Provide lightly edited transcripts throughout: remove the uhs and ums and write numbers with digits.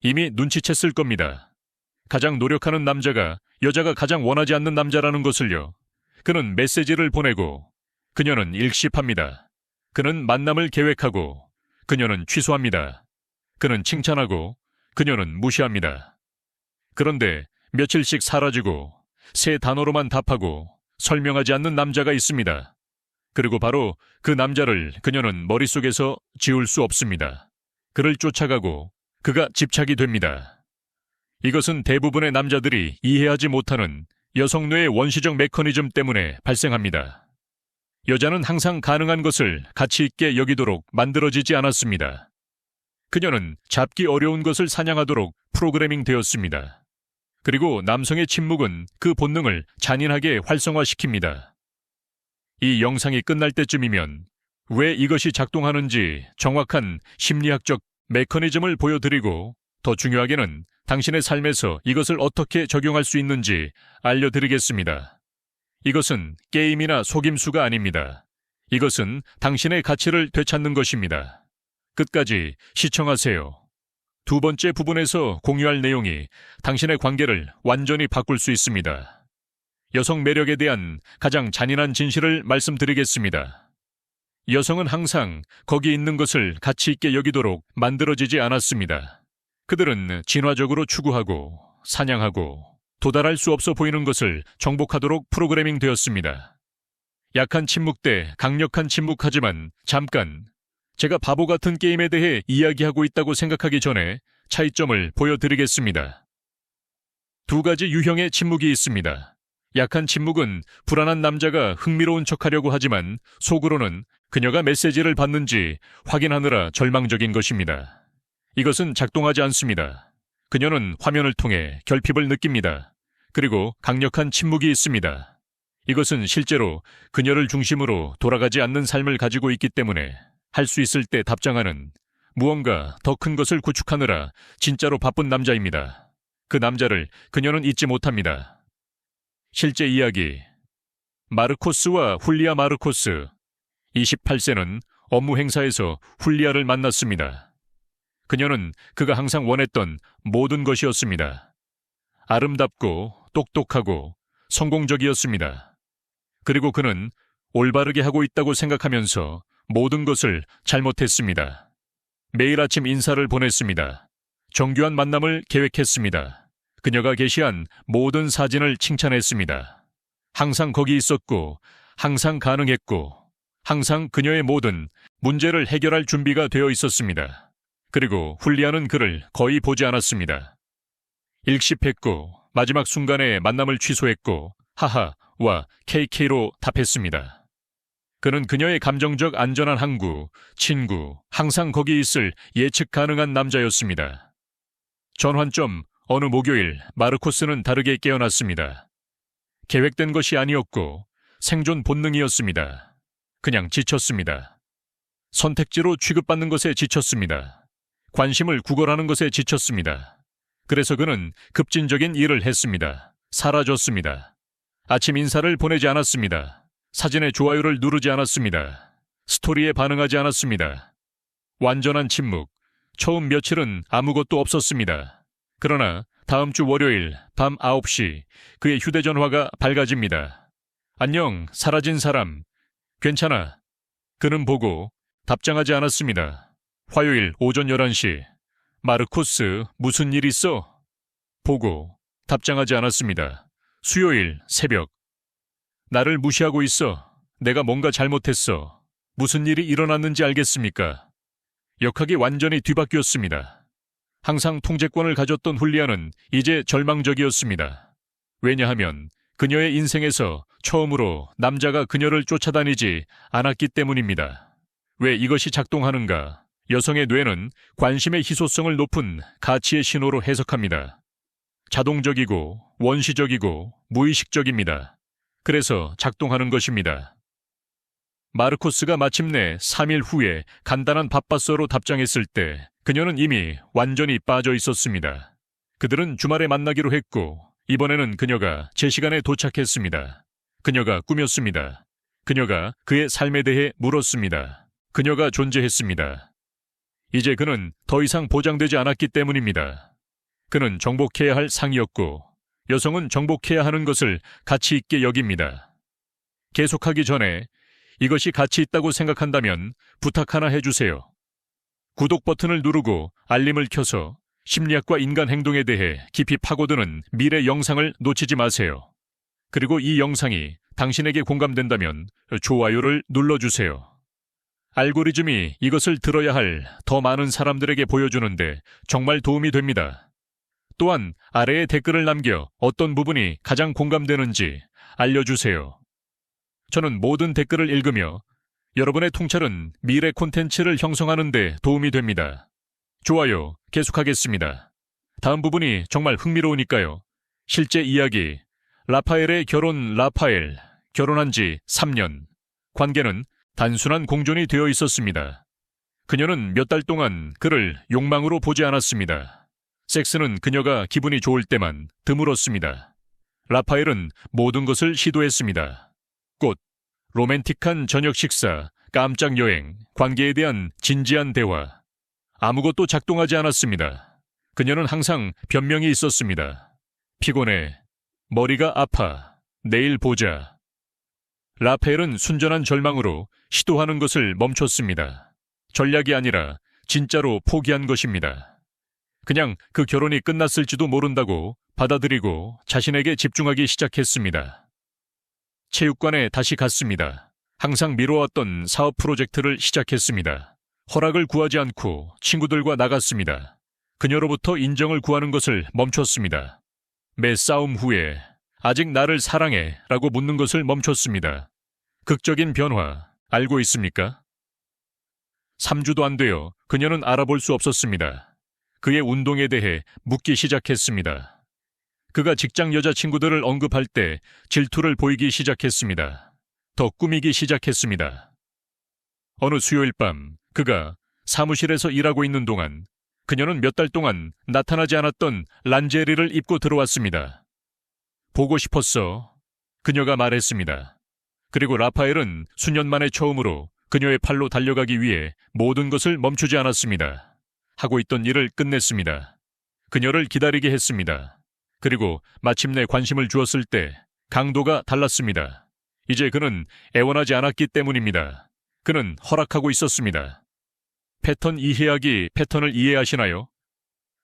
이미 눈치챘을 겁니다. 가장 노력하는 남자가 여자가 가장 원하지 않는 남자라는 것을요. 그는 메시지를 보내고 그녀는 일십합니다. 그는 만남을 계획하고 그녀는 취소합니다. 그는 칭찬하고 그녀는 무시합니다. 그런데 며칠씩 사라지고 세 단어로만 답하고 설명하지 않는 남자가 있습니다. 그리고 바로 그 남자를 그녀는 머릿속에서 지울 수 없습니다. 그를 쫓아가고 그가 집착이 됩니다. 이것은 대부분의 남자들이 이해하지 못하는 여성 뇌의 원시적 메커니즘 때문에 발생합니다. 여자는 항상 가능한 것을 가치 있게 여기도록 만들어지지 않았습니다. 그녀는 잡기 어려운 것을 사냥하도록 프로그래밍 되었습니다. 그리고 남성의 침묵은 그 본능을 잔인하게 활성화시킵니다. 이 영상이 끝날 때쯤이면 왜 이것이 작동하는지 정확한 심리학적 메커니즘을 보여드리고 더 중요하게는 당신의 삶에서 이것을 어떻게 적용할 수 있는지 알려드리겠습니다. 이것은 게임이나 속임수가 아닙니다. 이것은 당신의 가치를 되찾는 것입니다. 끝까지 시청하세요. 두 번째 부분에서 공유할 내용이 당신의 관계를 완전히 바꿀 수 있습니다. 여성 매력에 대한 가장 잔인한 진실을 말씀드리겠습니다. 여성은 항상 거기 있는 것을 가치 있게 여기도록 만들어지지 않았습니다. 그들은 진화적으로 추구하고 사냥하고 도달할 수 없어 보이는 것을 정복하도록 프로그래밍 되었습니다. 약한 침묵 대 강력한 침묵하지만 잠깐, 제가 바보 같은 게임에 대해 이야기하고 있다고 생각하기 전에 차이점을 보여드리겠습니다. 두 가지 유형의 침묵이 있습니다. 약한 침묵은 불안한 남자가 흥미로운 척하려고 하지만 속으로는 그녀가 메시지를 받는지 확인하느라 절망적인 것입니다. 이것은 작동하지 않습니다. 그녀는 화면을 통해 결핍을 느낍니다. 그리고 강력한 침묵이 있습니다. 이것은 실제로 그녀를 중심으로 돌아가지 않는 삶을 가지고 있기 때문에 할 수 있을 때 답장하는 무언가 더 큰 것을 구축하느라 진짜로 바쁜 남자입니다. 그 남자를 그녀는 잊지 못합니다. 실제 이야기. 마르코스와 훌리아 마르코스. 28세는 업무 행사에서 훌리아를 만났습니다. 그녀는 그가 항상 원했던 모든 것이었습니다. 아름답고 똑똑하고 성공적이었습니다. 그리고 그는 올바르게 하고 있다고 생각하면서 모든 것을 잘못했습니다. 매일 아침 인사를 보냈습니다. 정교한 만남을 계획했습니다. 그녀가 게시한 모든 사진을 칭찬했습니다. 항상 거기 있었고, 항상 가능했고, 항상 그녀의 모든 문제를 해결할 준비가 되어 있었습니다. 그리고 훌리아는 그를 거의 보지 않았습니다. 일십했고, 마지막 순간에 만남을 취소했고, 하하와 KK로 답했습니다. 그는 그녀의 감정적 안전한 항구, 친구, 항상 거기 있을 예측 가능한 남자였습니다. 전환점, 어느 목요일 마르코스는 다르게 깨어났습니다. 계획된 것이 아니었고 생존 본능이었습니다. 그냥 지쳤습니다. 선택지로 취급받는 것에 지쳤습니다. 관심을 구걸하는 것에 지쳤습니다. 그래서 그는 급진적인 일을 했습니다. 사라졌습니다. 아침 인사를 보내지 않았습니다. 사진에 좋아요를 누르지 않았습니다. 스토리에 반응하지 않았습니다. 완전한 침묵. 처음 며칠은 아무것도 없었습니다. 그러나 다음 주 월요일 밤 9시 그의 휴대전화가 밝아집니다. 안녕, 사라진 사람. 괜찮아. 그는 보고 답장하지 않았습니다. 화요일 오전 11시. 마르코스, 무슨 일 있어? 보고 답장하지 않았습니다. 수요일 새벽. 나를 무시하고 있어. 내가 뭔가 잘못했어. 무슨 일이 일어났는지 알겠습니까? 역학이 완전히 뒤바뀌었습니다. 항상 통제권을 가졌던 훌리아는 이제 절망적이었습니다. 왜냐하면 그녀의 인생에서 처음으로 남자가 그녀를 쫓아다니지 않았기 때문입니다. 왜 이것이 작동하는가? 여성의 뇌는 관심의 희소성을 높은 가치의 신호로 해석합니다. 자동적이고 원시적이고 무의식적입니다. 그래서 작동하는 것입니다. 마르코스가 마침내 3일 후에 간단한 밥바서로 답장했을 때 그녀는 이미 완전히 빠져 있었습니다. 그들은 주말에 만나기로 했고 이번에는 그녀가 제 시간에 도착했습니다. 그녀가 꾸몄습니다. 그녀가 그의 삶에 대해 물었습니다. 그녀가 존재했습니다. 이제 그는 더 이상 보장되지 않았기 때문입니다. 그는 정복해야 할 상이었고 여성은 정복해야 하는 것을 가치 있게 여깁니다. 계속하기 전에 이것이 가치 있다고 생각한다면 부탁 하나 해주세요. 구독 버튼을 누르고 알림을 켜서 심리학과 인간 행동에 대해 깊이 파고드는 미래 영상을 놓치지 마세요. 그리고 이 영상이 당신에게 공감된다면 좋아요를 눌러주세요. 알고리즘이 이것을 들어야 할 더 많은 사람들에게 보여주는데 정말 도움이 됩니다. 또한 아래에 댓글을 남겨 어떤 부분이 가장 공감되는지 알려주세요. 저는 모든 댓글을 읽으며 여러분의 통찰은 미래 콘텐츠를 형성하는 데 도움이 됩니다. 좋아요, 계속하겠습니다. 다음 부분이 정말 흥미로우니까요. 실제 이야기, 라파엘의 결혼. 라파엘, 결혼한 지 3년. 관계는 단순한 공존이 되어 있었습니다. 그녀는 몇 달 동안 그를 욕망으로 보지 않았습니다. 섹스는 그녀가 기분이 좋을 때만 드물었습니다. 라파엘은 모든 것을 시도했습니다. 꽃, 로맨틱한 저녁 식사, 깜짝 여행, 관계에 대한 진지한 대화. 아무것도 작동하지 않았습니다. 그녀는 항상 변명이 있었습니다. 피곤해, 머리가 아파, 내일 보자. 라파엘은 순전한 절망으로 시도하는 것을 멈췄습니다. 전략이 아니라 진짜로 포기한 것입니다. 그냥 그 결혼이 끝났을지도 모른다고 받아들이고 자신에게 집중하기 시작했습니다. 체육관에 다시 갔습니다. 항상 미뤄왔던 사업 프로젝트를 시작했습니다. 허락을 구하지 않고 친구들과 나갔습니다. 그녀로부터 인정을 구하는 것을 멈췄습니다. 매 싸움 후에 아직 나를 사랑해 라고 묻는 것을 멈췄습니다. 극적인 변화, 알고 있습니까? 3주도 안 되어 그녀는 알아볼 수 없었습니다. 그의 운동에 대해 묻기 시작했습니다. 그가 직장 여자친구들을 언급할 때 질투를 보이기 시작했습니다. 더 꾸미기 시작했습니다. 어느 수요일 밤 그가 사무실에서 일하고 있는 동안 그녀는 몇 달 동안 나타나지 않았던 란제리를 입고 들어왔습니다. 보고 싶었어. 그녀가 말했습니다. 그리고 라파엘은 수년 만에 처음으로 그녀의 팔로 달려가기 위해 모든 것을 멈추지 않았습니다. 하고 있던 일을 끝냈습니다. 그녀를 기다리게 했습니다. 그리고 마침내 관심을 주었을 때 강도가 달랐습니다. 이제 그는 애원하지 않았기 때문입니다. 그는 허락하고 있었습니다. 패턴 이해하기, 패턴을 이해하시나요?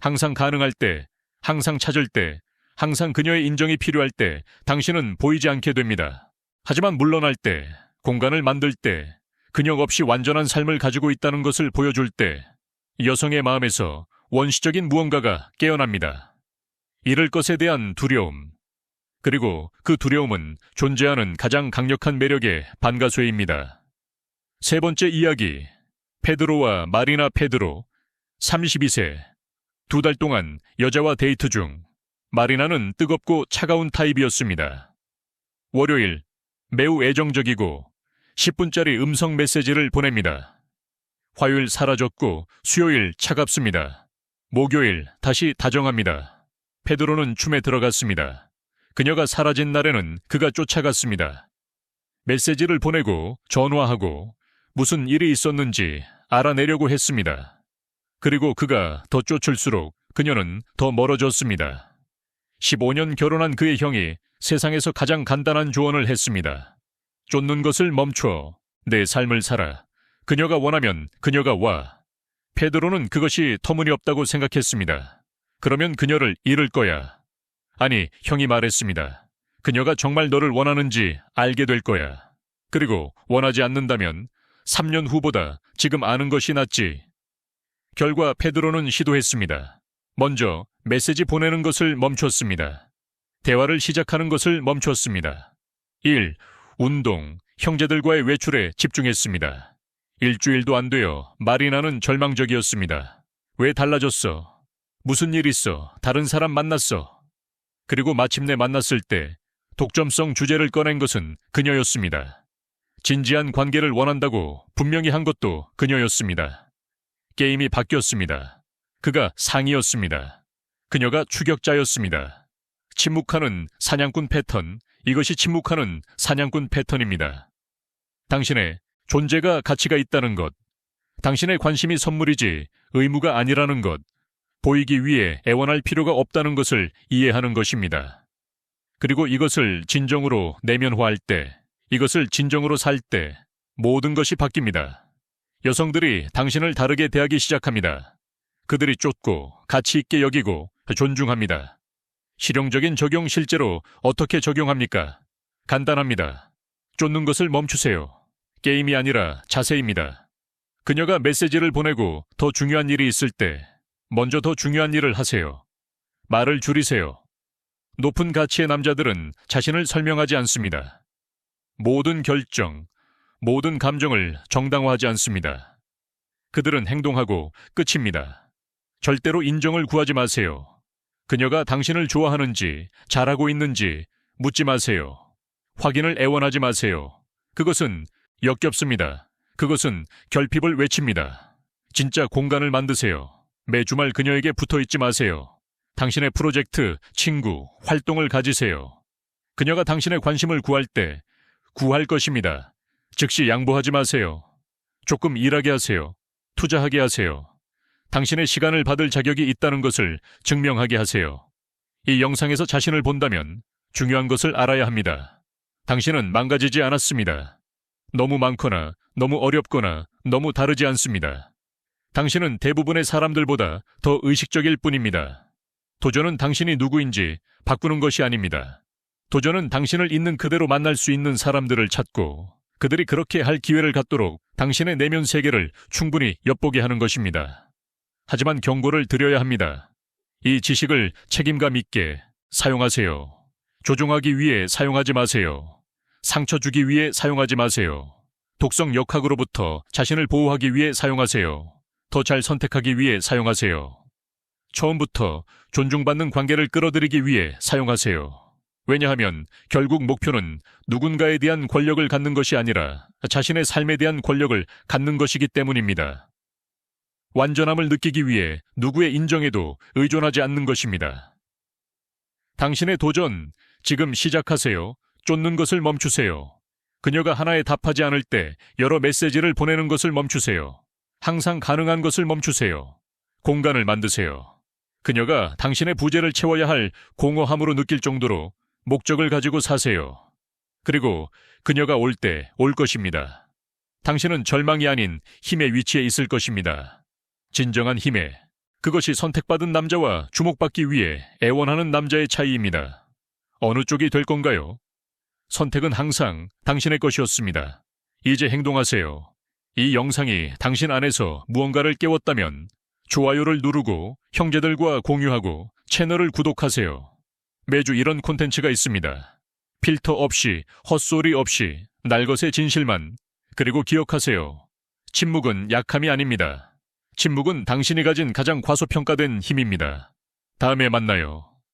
항상 가능할 때, 항상 찾을 때, 항상 그녀의 인정이 필요할 때 당신은 보이지 않게 됩니다. 하지만 물러날 때, 공간을 만들 때, 근역 없이 완전한 삶을 가지고 있다는 것을 보여줄 때 여성의 마음에서 원시적인 무언가가 깨어납니다. 잃을 것에 대한 두려움. 그리고 그 두려움은 존재하는 가장 강력한 매력의 반가쇠입니다. 세 번째 이야기. 페드로와 마리나. 페드로, 32세. 2달 동안 여자와 데이트 중. 마리나는 뜨겁고 차가운 타입이었습니다. 월요일, 매우 애정적이고 10분짜리 음성 메시지를 보냅니다. 화요일 사라졌고 수요일 차갑습니다. 목요일 다시 다정합니다. 페드로는 춤에 들어갔습니다. 그녀가 사라진 날에는 그가 쫓아갔습니다. 메시지를 보내고 전화하고 무슨 일이 있었는지 알아내려고 했습니다. 그리고 그가 더 쫓을수록 그녀는 더 멀어졌습니다. 15년 결혼한 그의 형이 세상에서 가장 간단한 조언을 했습니다. 쫓는 것을 멈춰 내 삶을 살아. 그녀가 원하면 그녀가 와. 페드로는 그것이 터무니없다고 생각했습니다. 그러면 그녀를 잃을 거야. 아니, 형이 말했습니다. 그녀가 정말 너를 원하는지 알게 될 거야. 그리고 원하지 않는다면 3년 후보다 지금 아는 것이 낫지. 결과 페드로는 시도했습니다. 먼저 메시지 보내는 것을 멈췄습니다. 대화를 시작하는 것을 멈췄습니다. 1. 운동, 형제들과의 외출에 집중했습니다. 일주일도 안 되어 마리나는 절망적이었습니다. 왜 달라졌어? 무슨 일 있어? 다른 사람 만났어? 그리고 마침내 만났을 때 독점성 주제를 꺼낸 것은 그녀였습니다. 진지한 관계를 원한다고 분명히 한 것도 그녀였습니다. 게임이 바뀌었습니다. 그가 상이었습니다. 그녀가 추격자였습니다. 침묵하는 사냥꾼 패턴, 이것이 침묵하는 사냥꾼 패턴입니다. 당신의 존재가 가치가 있다는 것, 당신의 관심이 선물이지 의무가 아니라는 것, 보이기 위해 애원할 필요가 없다는 것을 이해하는 것입니다. 그리고 이것을 진정으로 내면화할 때, 이것을 진정으로 살 때 모든 것이 바뀝니다. 여성들이 당신을 다르게 대하기 시작합니다. 그들이 쫓고 가치 있게 여기고 존중합니다. 실용적인 적용 실제로 어떻게 적용합니까? 간단합니다. 쫓는 것을 멈추세요. 게임이 아니라 자세입니다. 그녀가 메시지를 보내고 더 중요한 일이 있을 때 먼저 더 중요한 일을 하세요. 말을 줄이세요. 높은 가치의 남자들은 자신을 설명하지 않습니다. 모든 결정, 모든 감정을 정당화하지 않습니다. 그들은 행동하고 끝입니다. 절대로 인정을 구하지 마세요. 그녀가 당신을 좋아하는지, 잘하고 있는지 묻지 마세요. 확인을 애원하지 마세요. 그것은 역겹습니다. 그것은 결핍을 외칩니다. 진짜 공간을 만드세요. 매 주말 그녀에게 붙어 있지 마세요. 당신의 프로젝트, 친구, 활동을 가지세요. 그녀가 당신의 관심을 구할 때 구할 것입니다. 즉시 양보하지 마세요. 조금 일하게 하세요. 투자하게 하세요. 당신의 시간을 받을 자격이 있다는 것을 증명하게 하세요. 이 영상에서 자신을 본다면 중요한 것을 알아야 합니다. 당신은 망가지지 않았습니다. 너무 많거나 너무 어렵거나 너무 다르지 않습니다. 당신은 대부분의 사람들보다 더 의식적일 뿐입니다. 도전은 당신이 누구인지 바꾸는 것이 아닙니다. 도전은 당신을 있는 그대로 만날 수 있는 사람들을 찾고 그들이 그렇게 할 기회를 갖도록 당신의 내면 세계를 충분히 엿보게 하는 것입니다. 하지만 경고를 드려야 합니다. 이 지식을 책임감 있게 사용하세요. 조종하기 위해 사용하지 마세요. 상처 주기 위해 사용하지 마세요. 독성 역학으로부터 자신을 보호하기 위해 사용하세요. 더 잘 선택하기 위해 사용하세요. 처음부터 존중받는 관계를 끌어들이기 위해 사용하세요. 왜냐하면 결국 목표는 누군가에 대한 권력을 갖는 것이 아니라 자신의 삶에 대한 권력을 갖는 것이기 때문입니다. 완전함을 느끼기 위해 누구의 인정에도 의존하지 않는 것입니다. 당신의 도전, 지금 시작하세요. 쫓는 것을 멈추세요. 그녀가 하나에 답하지 않을 때 여러 메시지를 보내는 것을 멈추세요. 항상 가능한 것을 멈추세요. 공간을 만드세요. 그녀가 당신의 부재를 채워야 할 공허함으로 느낄 정도로 목적을 가지고 사세요. 그리고 그녀가 올 때 올 것입니다. 당신은 절망이 아닌 힘의 위치에 있을 것입니다. 진정한 힘에, 그것이 선택받은 남자와 주목받기 위해 애원하는 남자의 차이입니다. 어느 쪽이 될 건가요? 선택은 항상 당신의 것이었습니다. 이제 행동하세요. 이 영상이 당신 안에서 무언가를 깨웠다면 좋아요를 누르고 형제들과 공유하고 채널을 구독하세요. 매주 이런 콘텐츠가 있습니다. 필터 없이, 헛소리 없이, 날것의 진실만. 그리고 기억하세요. 침묵은 약함이 아닙니다. 침묵은 당신이 가진 가장 과소평가된 힘입니다. 다음에 만나요.